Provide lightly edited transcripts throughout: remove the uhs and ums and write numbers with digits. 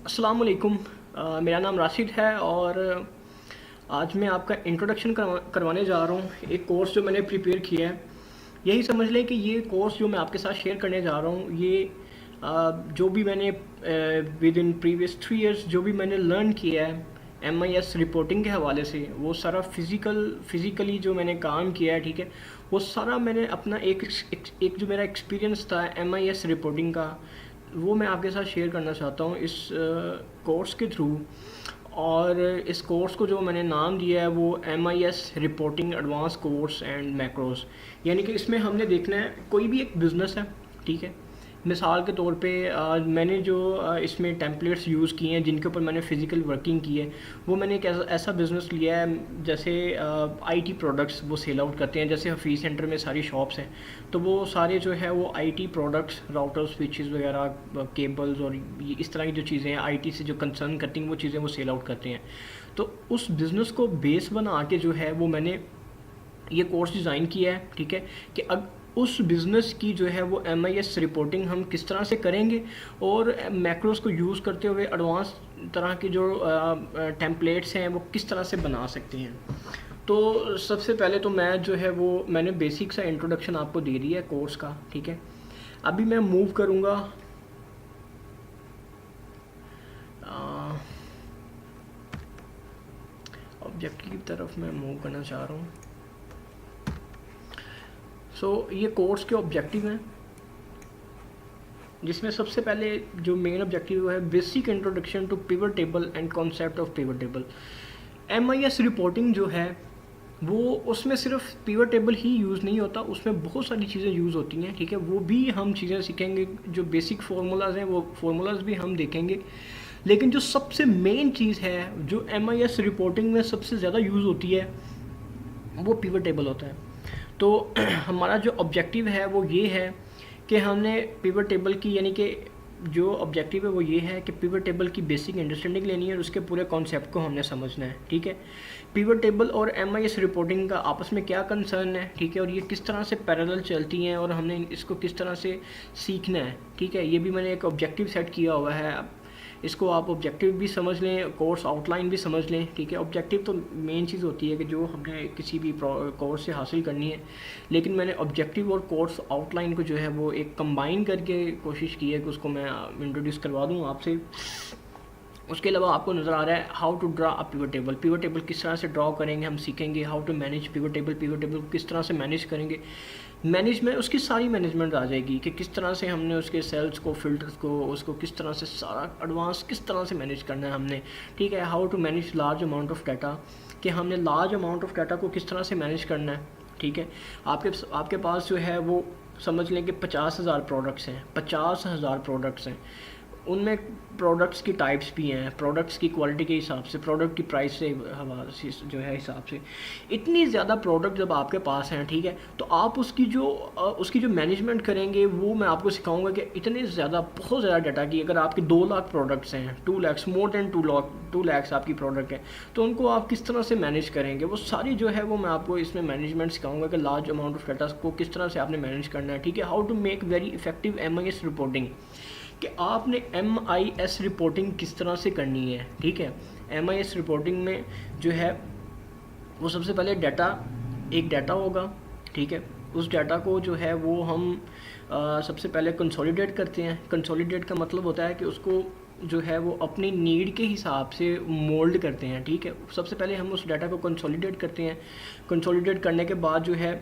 अस्सलाम वालेकुम। मेरा नाम राशिद है और आज मैं आपका इंट्रोडक्शन करवाने जा रहा हूँ एक कोर्स जो मैंने प्रिपेयर किया है। यही समझ लें कि ये कोर्स जो मैं आपके साथ शेयर करने जा रहा हूँ ये जो भी मैंने विद इन प्रीवियस 3 इयर्स जो भी मैंने लर्न किया है MIS रिपोर्टिंग के हवाले से, वो सारा फिज़िकली जो मैंने काम किया है, ठीक है, वो सारा मैंने अपना एक जो मेरा एक्सपीरियंस था MIS रिपोर्टिंग का, वो मैं आपके साथ शेयर करना चाहता हूँ इस कोर्स के थ्रू। और इस कोर्स को जो मैंने नाम दिया है वो MIS reporting advance course and macros. यानी कि इसमें हमने देखना है कोई भी एक बिज़नेस है, ठीक है। मिसाल के तौर पे मैंने जो इसमें टेम्पलेट्स यूज़ किए हैं जिनके ऊपर मैंने फ़िज़िकल वर्किंग की है, वो मैंने एक ऐसा बिज़नेस लिया है जैसे IT प्रोडक्ट्स वो सेल आउट करते हैं। जैसे हफीज़ सेंटर में सारी शॉप्स हैं, तो वो सारे जो है वो IT प्रोडक्ट्स, राउटर्स, स्विचेस वगैरह, केबल्स और ये इस तरह की जो चीज़ें हैं IT से जो कंसर्न करती हैं वो चीज़ें वो सेल आउट करते हैं। तो उस बिज़नेस को बेस बना के जो है वो मैंने ये कोर्स डिज़ाइन किया है, ठीक है, कि अब उस बिज़नेस की जो है वो MIS रिपोर्टिंग हम किस तरह से करेंगे और मैक्रोस को यूज़ करते हुए एडवांस तरह के जो टेम्पलेट्स हैं वो किस तरह से बना सकते हैं। तो सबसे पहले तो मैं जो है वो मैंने बेसिक सा इंट्रोडक्शन आपको दे दिया है कोर्स का, ठीक है। अभी मैं मूव करूँगा ऑब्जेक्ट की तरफ, मैं मूव करना चाह रहा हूँ। ये कोर्स के ऑब्जेक्टिव हैं, जिसमें सबसे पहले जो मेन ऑब्जेक्टिव है basic introduction to pivot table and concept of pivot table. MIS reporting जो है वो उसमें सिर्फ पिवट टेबल ही यूज़ नहीं होता, उसमें बहुत सारी चीज़ें यूज़ होती हैं, ठीक है। वो भी हम चीज़ें सीखेंगे, जो बेसिक फार्मूलाज हैं वो फार्मूलाज भी हम देखेंगे। लेकिन जो सबसे मेन चीज़ है जो MIS रिपोर्टिंग में सबसे ज़्यादा यूज़ होती है वो पिवट टेबल होता है। तो हमारा जो ऑब्जेक्टिव है वो ये है कि हमने पिवट टेबल की, यानी कि जो ऑब्जेक्टिव है वो ये है कि पिवट टेबल की बेसिक अंडरस्टैंडिंग लेनी है और उसके पूरे कॉन्सेप्ट को हमने समझना है, ठीक है। पिवट टेबल और MIS रिपोर्टिंग का आपस में क्या कंसर्न है, ठीक है, और ये किस तरह से पैरेलल चलती हैं और हमने इसको किस तरह से सीखना है, ठीक है। ये भी मैंने एक ऑब्जेक्टिव सेट किया हुआ है। इसको आप ऑब्जेक्टिव भी समझ लें, कोर्स आउटलाइन भी समझ लें, ठीक है। ऑब्जेक्टिव तो मेन चीज़ होती है कि जो हमने किसी भी कोर्स से हासिल करनी है, लेकिन मैंने ऑब्जेक्टिव और कोर्स आउटलाइन को जो है वो एक कंबाइन करके कोशिश की है कि उसको मैं इंट्रोड्यूस करवा दूँ आपसे। उसके अलावा आपको नज़र आ रहा है how to draw a pivot table. Pivot table किस तरह से ड्रॉ करेंगे हम सीखेंगे। How to manage pivot table को किस तरह से मैनेज करेंगे। मैनेजमेंट, उसकी सारी मैनेजमेंट आ जाएगी कि किस तरह से हमने उसके सेल्स को, फिल्टर्स को, उसको किस तरह से सारा एडवांस किस तरह से मैनेज करना है हमने, ठीक है। How to manage large amount of data, कि हमने लार्ज अमाउंट ऑफ डाटा को किस तरह से मैनेज करना है, ठीक है। आपके पास जो है वो समझ लें कि 50,000 प्रोडक्ट्स हैं, 50,000 प्रोडक्ट्स हैं। उनमें प्रोडक्ट्स की टाइप्स भी हैं, प्रोडक्ट्स की क्वालिटी के हिसाब से, प्रोडक्ट की प्राइस से हवाले से जो है हिसाब से, इतनी ज़्यादा प्रोडक्ट जब आपके पास हैं, ठीक है, तो आप उसकी जो मैनेजमेंट करेंगे वो मैं आपको सिखाऊंगा कि इतने ज़्यादा, बहुत ज़्यादा डाटा की, अगर आपके 2 लाख प्रोडक्ट्स हैं, 2 लाख, मोर देन 2 लाख आपकी प्रोडक्ट है, तो उनको आप किस तरह से मैनेज करेंगे, वो सारी जो है वो मैं आपको इसमें मैनेजमेंट सिखाऊंगा कि लार्ज अमाउंट ऑफ डाटा को किस तरह से आपने मैनेज करना है, ठीक है। How to make very effective MIS reporting, कि आपने MIS रिपोर्टिंग किस तरह से करनी है, ठीक है। MIS रिपोर्टिंग में जो है वो सबसे पहले एक डाटा होगा, ठीक है। उस डाटा को जो है वो हम सबसे पहले कंसोलिडेट करते हैं। कंसोलिडेट का मतलब होता है कि उसको जो है वो अपनी नीड के हिसाब से मोल्ड करते हैं, ठीक है। सबसे पहले हम उस डाटा को कंसोलिडेट करते हैं। कंसोलिडेट करने के बाद जो है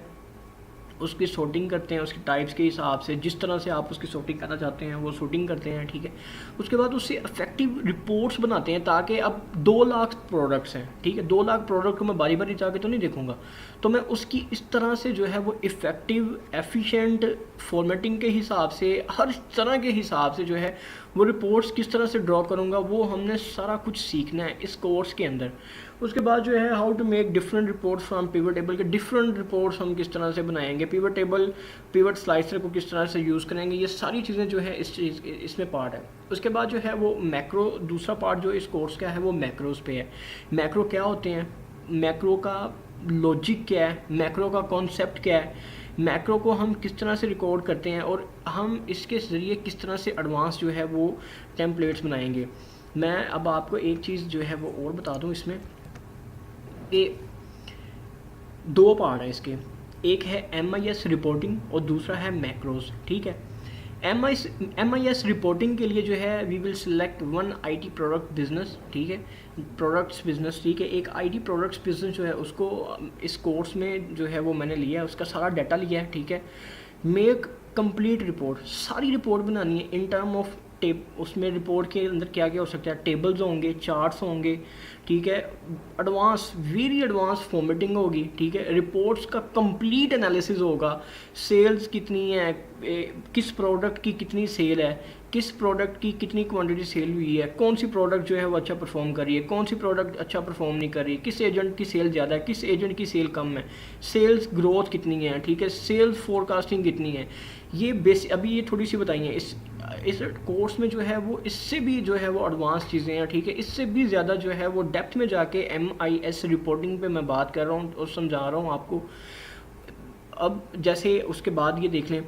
उसकी सॉर्टिंग करते हैं, उसकी टाइप्स के हिसाब से, जिस तरह से आप उसकी सॉर्टिंग करना चाहते हैं वो सॉर्टिंग करते हैं, ठीक है। उसके बाद उससे इफेक्टिव रिपोर्ट्स बनाते हैं, ताकि अब 2 लाख प्रोडक्ट्स हैं, ठीक है, 2 लाख प्रोडक्ट को मैं बारी बारी जाके तो नहीं देखूंगा, तो मैं उसकी इस तरह से जो है वो इफ़ेक्टिव, एफिशिएंट फॉर्मेटिंग के हिसाब से, हर तरह के हिसाब से जो है वो रिपोर्ट्स किस तरह से ड्रॉ करूँगा, वो हमने सारा कुछ सीखना है इस कोर्स के अंदर। उसके बाद जो है how to make different reports from pivot table के डिफरेंट रिपोर्ट्स हम किस तरह से बनाएंगे, पिवट स्लाइसर को किस तरह से यूज़ करेंगे, ये सारी चीज़ें जो है इसमें पार्ट है। उसके बाद जो है वो मैक्रो, दूसरा पार्ट जो इस कोर्स का है वो मैक्रोस पे है। मैक्रो क्या होते हैं, मैक्रो का लॉजिक क्या है, मैक्रो का कॉन्सेप्ट क्या है, मैक्रो को हम किस तरह से रिकॉर्ड करते हैं और हम इसके ज़रिए किस तरह से एडवांस जो है वो टेम्पलेट्स बनाएंगे। मैं अब आपको एक चीज़ जो है वो और बता दूँ इसमें कि दो पार्ट है इसके, एक है MIS रिपोर्टिंग और दूसरा है मैक्रोज, ठीक है। MIS रिपोर्टिंग के लिए जो है we will select one IT product business, ठीक है, प्रोडक्ट्स बिजनेस, ठीक है। एक IT प्रोडक्ट्स बिजनेस जो है उसको इस कोर्स में जो है वो मैंने लिया है, उसका सारा डाटा लिया है, ठीक है। मेक कंप्लीट रिपोर्ट, सारी रिपोर्ट बनानी है इन टर्म ऑफ उसमें रिपोर्ट के अंदर क्या क्या हो सकता है, टेबल्स होंगे, चार्ट्स होंगे, ठीक है, एडवांस वेरी एडवांस फॉर्मेटिंग होगी, ठीक है, रिपोर्ट्स का कंप्लीट एनालिसिस होगा, सेल्स कितनी है, किस प्रोडक्ट की कितनी सेल है, किस प्रोडक्ट की कितनी क्वांटिटी सेल हुई है, कौन सी प्रोडक्ट जो है वो अच्छा परफॉर्म कर रही है, कौन सी प्रोडक्ट अच्छा परफॉर्म नहीं कर रही, किस एजेंट की सेल ज़्यादा है, किस एजेंट की सेल कम है, सेल्स ग्रोथ कितनी है, ठीक है, सेल्स फोरकास्टिंग कितनी है। ये अभी ये थोड़ी सी बताई हैं इस कोर्स में जो है वो इससे भी जो है वो एडवांस चीज़ें हैं, ठीक है, इससे भी ज़्यादा जो है वो डेप्थ में जाके MIS रिपोर्टिंग पे मैं बात कर रहा हूँ और समझा रहा हूँ आपको। अब जैसे उसके बाद ये देख लें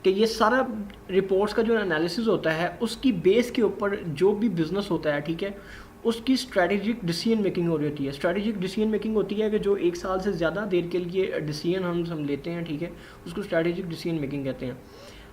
कि ये सारा रिपोर्ट्स का जो एनालिसिस होता है उसकी बेस के ऊपर जो भी बिज़नेस होता है, ठीक है, उसकी स्ट्रैटेजिक डिसीजन मेकिंग हो रही होती है। स्ट्रैटेजिक डिसीजन मेकिंग होती है कि जो एक साल से ज़्यादा देर के लिए डिसीजन हम लेते हैं, ठीक है, उसको स्ट्रैटेजिक डिसीजन मेकिंग कहते हैं।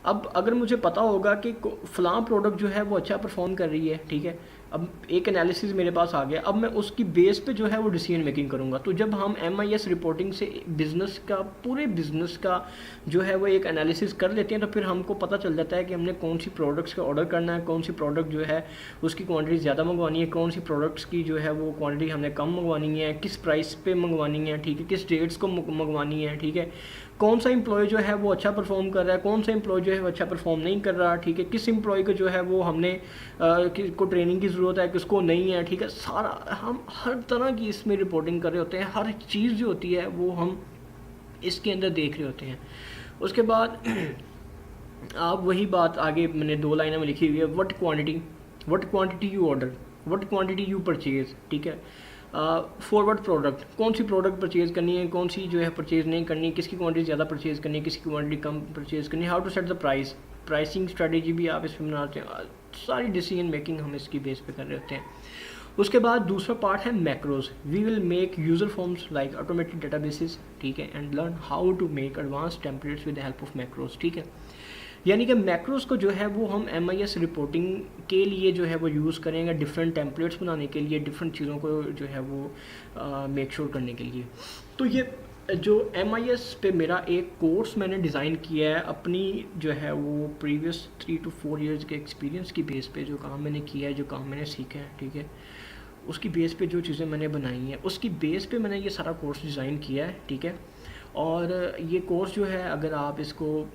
अब अगर मुझे पता होगा कि फ़लाँ प्रोडक्ट जो है वो अच्छा परफॉर्म कर रही है, ठीक है, अब एक एनालिसिस मेरे पास आ गया, अब मैं उसकी बेस पे जो है वो डिसीजन मेकिंग करूँगा। तो जब हम MIS रिपोर्टिंग से बिज़नेस का, पूरे बिज़नेस का जो है वो एक एनालिसिस कर लेते हैं, तो फिर हमको पता चल जाता है कि हमने कौन सी प्रोडक्ट्स का ऑर्डर करना है, कौन सी प्रोडक्ट जो है उसकी क्वांटिटी ज़्यादा मंगवानी है, कौन सी प्रोडक्ट्स की जो है वो क्वांटिटी हमने कम मंगवानी है, किस प्राइस पे मंगवानी है, ठीक है, किस डेट्स को मंगवानी है, ठीक है, कौन सा एम्प्लॉय जो है वो अच्छा परफॉर्म कर रहा है, कौन सा एम्प्लॉय जो है वो अच्छा परफॉर्म नहीं कर रहा, ठीक है, किस एम्प्लॉय को जो है वो हमने को ट्रेनिंग की ज़रूरत है, किसको नहीं है, ठीक है, सारा हम हर तरह की इसमें रिपोर्टिंग कर रहे होते हैं, हर चीज़ जो होती है वो हम इसके अंदर देख रहे होते हैं। उसके बाद आप वही बात आगे मैंने 2 लाइनों में लिखी हुई है, what quantity you order, what quantity you purchase, ठीक है, फॉरवर्ड प्रोडक्ट, कौन सी प्रोडक्ट परचेज़ करनी है, कौन सी जो है परचेज़ नहीं करनी, किसकी क्वांटिटी ज़्यादा परचेज़ करनी है, किसकी क्वांटिटी कम परचेज़ करनी है, how to set the price, pricing strategy भी आप इसमें बनाते हैं, सारी डिसीजन मेकिंग हम इसकी बेस पे कर रहे होते हैं। उसके बाद दूसरा पार्ट है macros, we will make user forms like automated databases, ठीक है, and learn how to make advance templates with the help of macros, ठीक है। यानी कि मैक्रोज को जो है वो हम MIS रिपोर्टिंग के लिए जो है वो यूज़ करेंगे, डिफरेंट टेम्पलेट्स बनाने के लिए, डिफरेंट चीज़ों को जो है वो मेक श्योर करने के लिए। तो ये जो MIS पे मेरा एक कोर्स मैंने डिज़ाइन किया है अपनी जो है वो प्रीवियस 3 to 4 ईयर्स के एक्सपीरियंस की बेस पे, जो काम मैंने किया है, जो काम मैंने सीखा है, ठीक है, उसकी बेस पे जो चीज़ें मैंने बनाई हैं, उसकी बेस पे मैंने ये सारा कोर्स डिज़ाइन किया है, ठीक है। और ये कोर्स जो है अगर आप इसको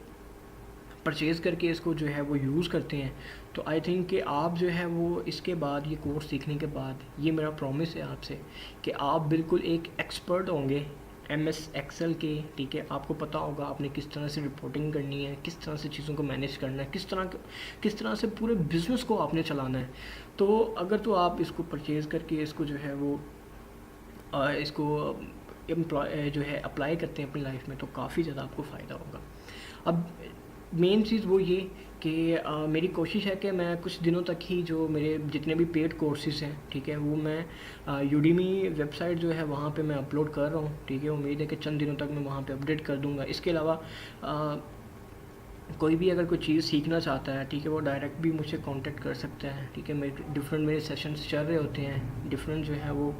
परचेज़ करके इसको जो है वो यूज़ करते हैं तो आई थिंक कि आप जो है वो इसके बाद, ये कोर्स सीखने के बाद, ये मेरा प्रॉमिस है आपसे कि आप बिल्कुल एक एक्सपर्ट होंगे MS Excel के, ठीक है, आपको पता होगा आपने किस तरह से रिपोर्टिंग करनी है, किस तरह से चीज़ों को मैनेज करना है, किस तरह से पूरे बिज़नेस को आपने चलाना है। तो अगर तो आप इसको परचेज़ करके इसको जो है वो इसको एम्प्लॉय जो है अप्लाई करते हैं अपनी लाइफ में, तो काफ़ी ज़्यादा आपको फ़ायदा होगा। अब मेन चीज़ वो ये कि मेरी कोशिश है कि मैं कुछ दिनों तक ही जो मेरे जितने भी पेड कोर्सेज़ हैं, ठीक है, वो मैं यूडीमी वेबसाइट जो है वहाँ पे मैं अपलोड कर रहा हूँ, ठीक है। उम्मीद है कि चंद दिनों तक मैं वहाँ पे अपडेट कर दूँगा। इसके अलावा कोई भी अगर कोई चीज़ सीखना चाहता है, ठीक है, वो डायरेक्ट भी मुझसे कांटेक्ट कर सकता है, ठीक है। मेरे सेशंस चल रहे होते हैं, डिफरेंट जो है वो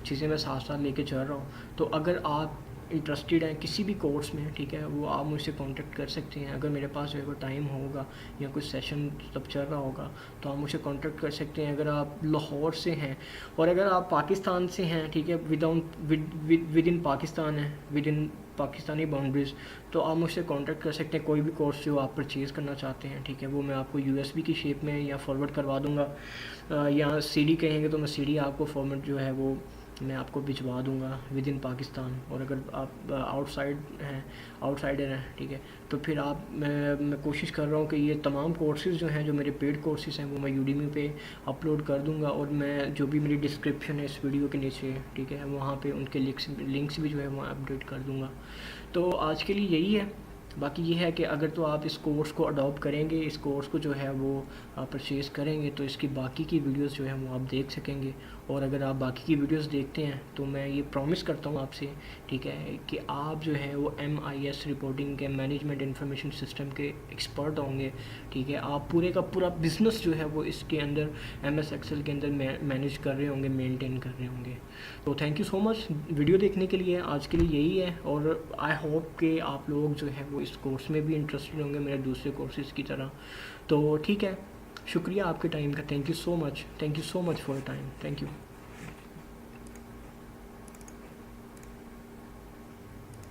चीज़ें मैं साथ साथ लेके चल रहा हूँ। तो अगर आप इंटरेस्टेड हैं किसी भी कोर्स में, ठीक है, वो आप मुझसे कांटेक्ट कर सकते हैं। अगर मेरे पास जो है वो टाइम होगा या कुछ सेशन तब चल रहा होगा तो आप मुझसे कांटेक्ट कर सकते हैं। अगर आप लाहौर से हैं और अगर आप पाकिस्तान से हैं, ठीक है, विद इन पाकिस्तान है, विद इन पाकिस्तानी बाउंड्रीज़, तो आप मुझसे कांटेक्ट कर सकते हैं। कोई भी कोर्स जो आप परचेज़ करना चाहते हैं, ठीक है, वो मैं आपको USB की शेप में या फॉरवर्ड करवा दूँगा, या CD कहेंगे तो मैं CD आपको फॉर्मेट जो है वो मैं आपको भिजवा दूंगा विद इन पाकिस्तान। और अगर आप आउटसाइडर हैं, ठीक है, तो फिर आप मैं कोशिश कर रहा हूँ कि ये तमाम कोर्सेज़ जो हैं, जो मेरे पेड कोर्सेज़ हैं, वो मैं यूडीमी पे अपलोड कर दूंगा। और मैं जो भी मेरी डिस्क्रिप्शन है इस वीडियो के नीचे, ठीक है, वहाँ पे उनके लिंक्स भी जो है मैं अपडेट कर दूंगा। तो आज के लिए यही है। बाकी ये है कि अगर तो आप इस कोर्स को अडॉप्ट करेंगे, इस कोर्स को जो है वो परचेज़ करेंगे, तो इसकी बाकी की वीडियोस जो है वो आप देख सकेंगे। और अगर आप बाकी की वीडियोस देखते हैं तो मैं ये प्रॉमिस करता हूँ आपसे, ठीक है, कि आप जो है वो MIS रिपोर्टिंग के, मैनेजमेंट इंफॉर्मेशन सिस्टम के एक्सपर्ट होंगे, ठीक है। आप पूरे का पूरा बिज़नेस जो है वो इसके अंदर MS एक्सेल के अंदर मैनेज कर रहे होंगे, मेंटेन कर रहे होंगे। तो thank you so much video देखने के लिए। आज के लिए यही है, और आई होप कि आप लोग जो है वो इस कोर्स में भी इंटरेस्टेड होंगे मेरे दूसरे कोर्सेज़ की तरह। तो ठीक है, शुक्रिया आपके टाइम का। Thank you so much, thank you so much for time, thank you.